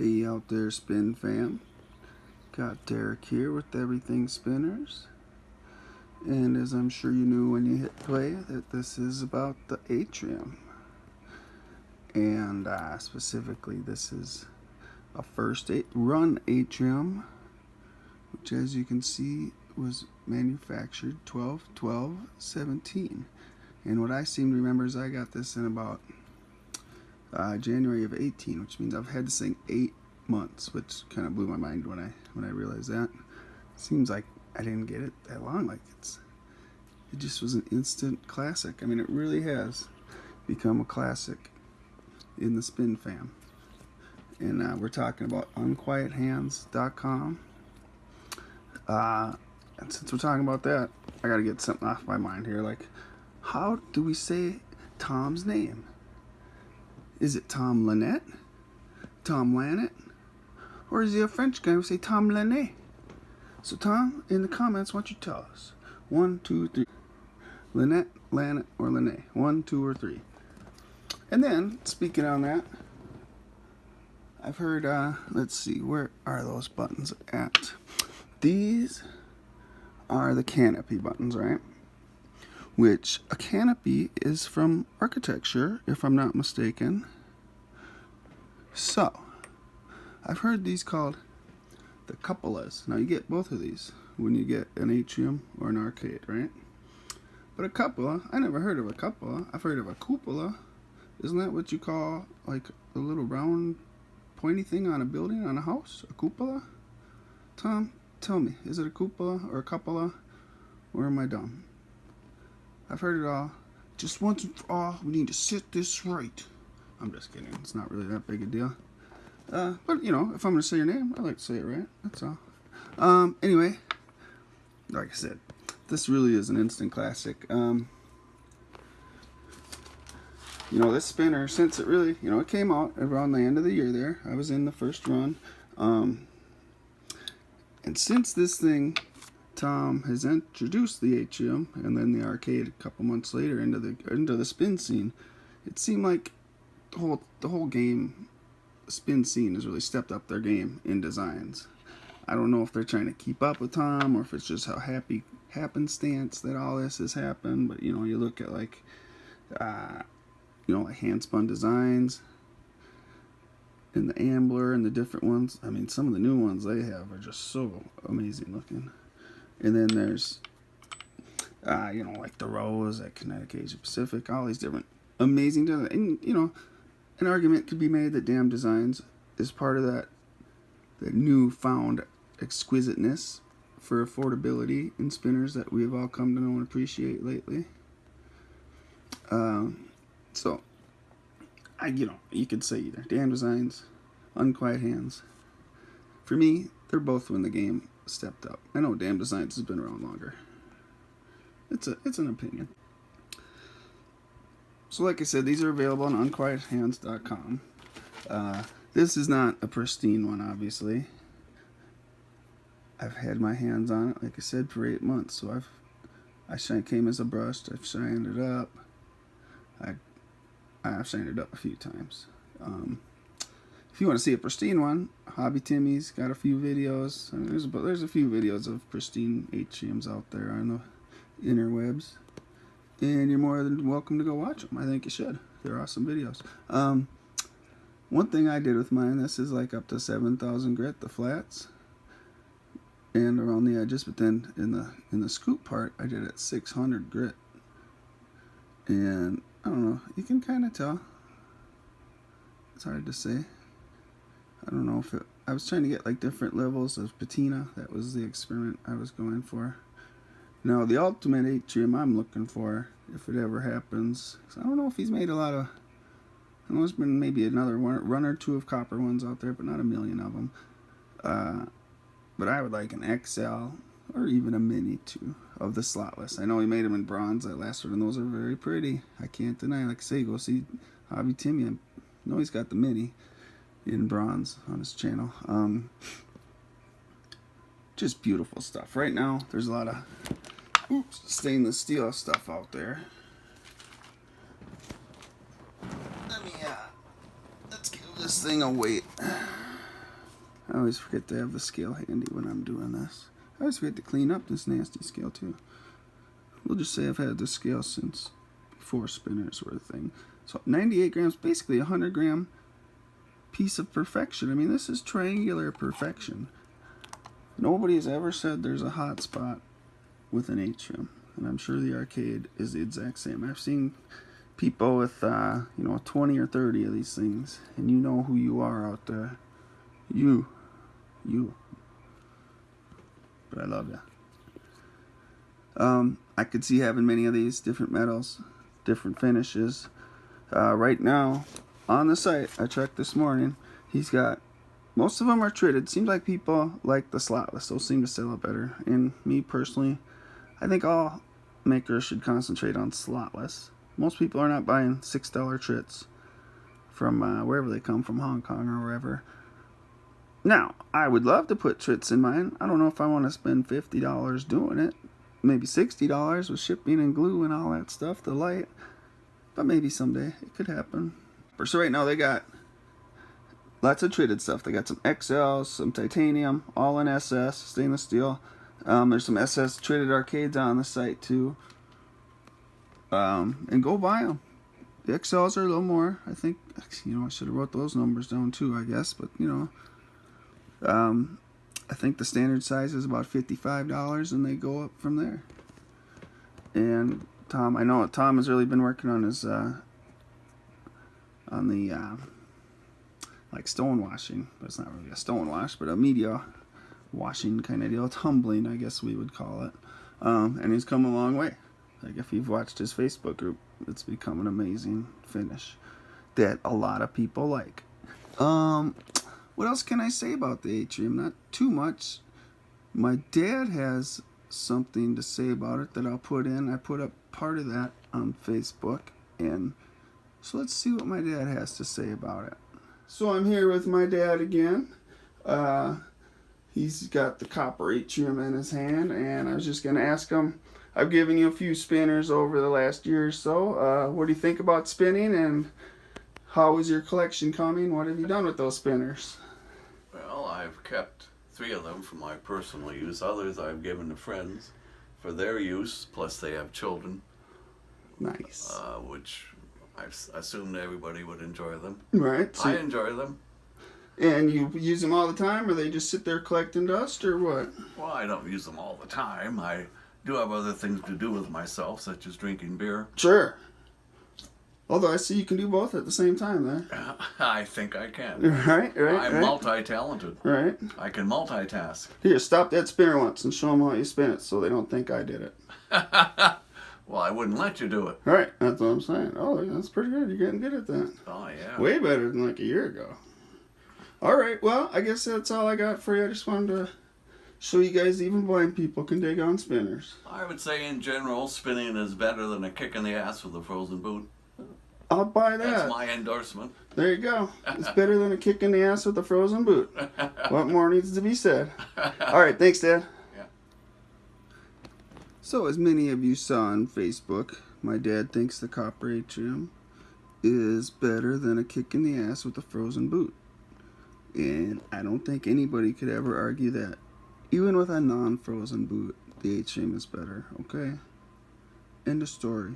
Hey out there, Spin Fam. Got Derek here with Everything Spinners. And as I'm sure you knew when you hit play, that this is about the Atrium. And specifically, this is a first run Atrium, which as you can see was manufactured 12/12/17. And what I seem to remember is I got this in about January of 18, which means I've had this thing 8 months, which kind of blew my mind when I realized that. Seems like I didn't get it that long. Like it just was an instant classic. I mean, it really has become a classic in the Spin Fam. And we're talking about unquiethands.com. And since we're talking about that, I gotta get something off my mind here. Like, how do we say Tom's name? Is it Tom Lannett? Tom Lannett? Or is he a French guy who say Tom Lannett? So Tom, in the comments, why don't you tell us? 1, 2, 3. Lannett, Lannett, or Lannett? 1, 2, or 3. And then, speaking on that, I've heard, let's see, where are those buttons at? These are the canopy buttons, right? Which a canopy is from architecture, if I'm not mistaken. So, I've heard these called the cupolas. Now you get both of these when you get an atrium or an arcade, right? But a cupola, I never heard of a cupola. I've heard of a cupola. Isn't that what you call like a little round pointy thing on a building, on a house? A cupola? Tom, tell me, is it a cupola or a cupola? Or am I dumb? I've heard it all. Just once and for all, we need to set this right. I'm just kidding. It's not really that big a deal. But, you know, if I'm going to say your name, I like to say it right. That's all. Anyway, like I said, this really is an instant classic. You know, this spinner, since it really, you know, it came out around the end of the year there. I was in the first run. And since this thing, Tom has introduced the Atrium and then the arcade a couple months later into the spin scene, it seemed like the whole game spin scene has really stepped up their game in designs. I don't know if they're trying to keep up with Tom or if it's just how happenstance that all this has happened. But you know, you look at like like hand spun designs and the Ambler and the different ones. I mean, some of the new ones they have are just so amazing looking. And then there's, like the Rose at Connecticut Asia Pacific, all these different amazing designs. And, you know, an argument could be made that Damn Designs is part of that newfound exquisiteness for affordability in spinners that we've all come to know and appreciate lately. So, you could say either. Damn Designs, Unquiet Hands. For me, they're both when the game stepped up. I know Damn Designs has been around longer. It's an opinion. So like I said, these are available on unquiethands.com. This is not a pristine one, obviously. I've had my hands on it, like I said, for 8 months. So I came as a brush. I've shined it up. I've shined it up a few times. If you want to see a pristine one, Hobby Timmy's got a few videos. I mean, there's a few videos of pristine Atriums out there on the interwebs, and you're more than welcome to go watch them. I think you should. They're awesome videos. One thing I did with mine, this is like up to 7,000 grit, the flats, and around the edges. But then in the scoop part, I did it 600 grit, and I don't know. You can kind of tell. It's hard to say. I don't know if I was trying to get like different levels of patina. That was the experiment I was going for. Now the ultimate Atrium I'm looking for, if it ever happens, I don't know if he's made a lot of. I know there's been maybe another run or two of copper ones out there, but not a million of them. But I would like an XL or even a mini too of the slotless. I know he made them in bronze that last one, and those are very pretty. I can't deny. Like I say, go see Hobby Timmy. I know he's got the mini in bronze on his channel. Just beautiful stuff. Right now, there's a lot of stainless steel stuff out there. Let's give this thing a weight. I always forget to have the scale handy when I'm doing this. I always forget to clean up this nasty scale too. We'll just say I've had this scale since before spinners were a thing. So 98 grams, basically a 100 gram piece of perfection. I mean, this is triangular perfection. Nobody has ever said there's a hot spot with an Atrium, and I'm sure the arcade is the exact same. I've seen people with, 20 or 30 of these things, and you know who you are out there. You. But I love you. I could see having many of these different metals, different finishes. Right now, on the site, I checked this morning, he's got, most of them are treated. Seems like people like the slotless. Those seem to sell it better. And me personally, I think all makers should concentrate on slotless. Most people are not buying $6 trits from wherever they come from, Hong Kong or wherever. Now, I would love to put trits in mine. I don't know if I want to spend $50 doing it. Maybe $60 with shipping and glue and all that stuff, the light. But maybe someday it could happen. So right now they got lots of treated stuff. They got some XLs, some titanium, all in SS, stainless steel. There's some SS treated arcades on the site too. And go buy them. The XLs are a little more. I think, I should have wrote those numbers down too, I guess. But, I think the standard size is about $55 and they go up from there. And Tom, I know Tom has really been working on his, like stone washing. But it's not really a stone wash, but a media washing kind of deal. Tumbling, I guess we would call it. And he's come a long way. Like if you've watched his Facebook group, it's become an amazing finish that a lot of people like. What else can I say about the Atrium? Not too much. My dad has something to say about it that I'll put in. I put up part of that on Facebook, and so let's see what my dad has to say about it. So I'm here with my dad again. He's got the copper Atrium in his hand, and I was just going to ask him, I've given you a few spinners over the last year or so. What do you think about spinning, and how is your collection coming? What have you done with those spinners? Well, I've kept 3 of them for my personal use. Others I've given to friends for their use, plus they have children. Nice. Which I assumed everybody would enjoy them. Right. So I enjoy them. And you use them all the time, or they just sit there collecting dust, or what? Well, I don't use them all the time. I do have other things to do with myself, such as drinking beer. Sure. Although I see you can do both at the same time there. I think I can. Right. I'm multi-talented. Right. I can multitask. Here, stop that spinner once and show them how you spin it so they don't think I did it. Well, I wouldn't let you do it. Right, that's what I'm saying. Oh, that's pretty good. You're getting good at that. Oh, yeah. Way better than like a year ago. All right, well, I guess that's all I got for you. I just wanted to show you guys even blind people can dig on spinners. I would say in general, spinning is better than a kick in the ass with a frozen boot. I'll buy that. That's my endorsement. There you go. It's better than a kick in the ass with a frozen boot. What more needs to be said? All right, thanks, Dad. Yeah. So, as many of you saw on Facebook, my dad thinks the copper Atrium is better than a kick in the ass with a frozen boot. And I don't think anybody could ever argue that. Even with a non-frozen boot, the Atrium is better, okay? End of story.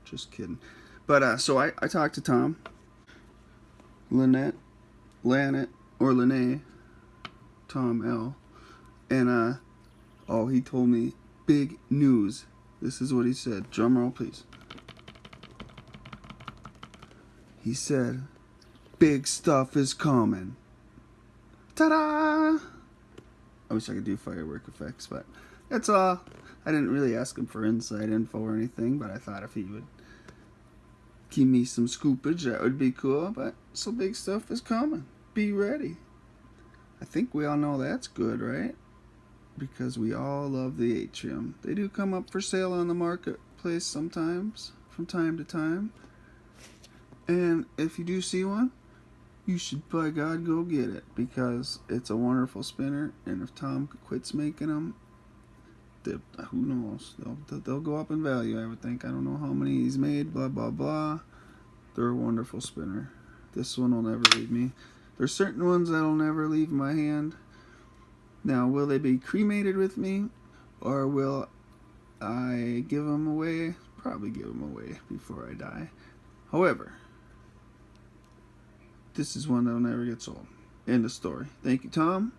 Just kidding. But, so I talked to Tom, Lynette, or Lene, Tom L. And, he told me big news. This is what he said. Drum roll, please. He said, big stuff is coming. Ta-da! I wish I could do firework effects, but that's all. I didn't really ask him for inside info or anything, but I thought if he would give me some scoopage, that would be cool. But so big stuff is coming. Be ready. I think we all know that's good, right? Because we all love the Atrium. They do come up for sale on the marketplace sometimes, from time to time. And if you do see one, you should, by God, go get it, because it's a wonderful spinner. And if Tom quits making them, who knows? They'll go up in value, I would think. I don't know how many he's made, blah, blah, blah. They're a wonderful spinner. This one will never leave me. There's certain ones that'll never leave my hand. Now, will they be cremated with me, or will I give them away? Probably give them away before I die. However, this is one that'll never get sold. End of story. Thank you, Tom.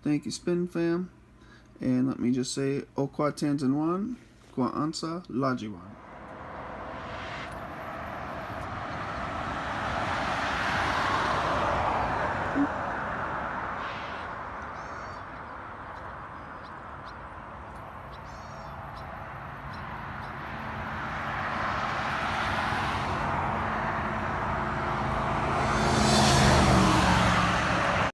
Thank you, Spin Fam. And let me just say, O Kwa Tanzan Wan, Kwa Ansa, Lajiwan.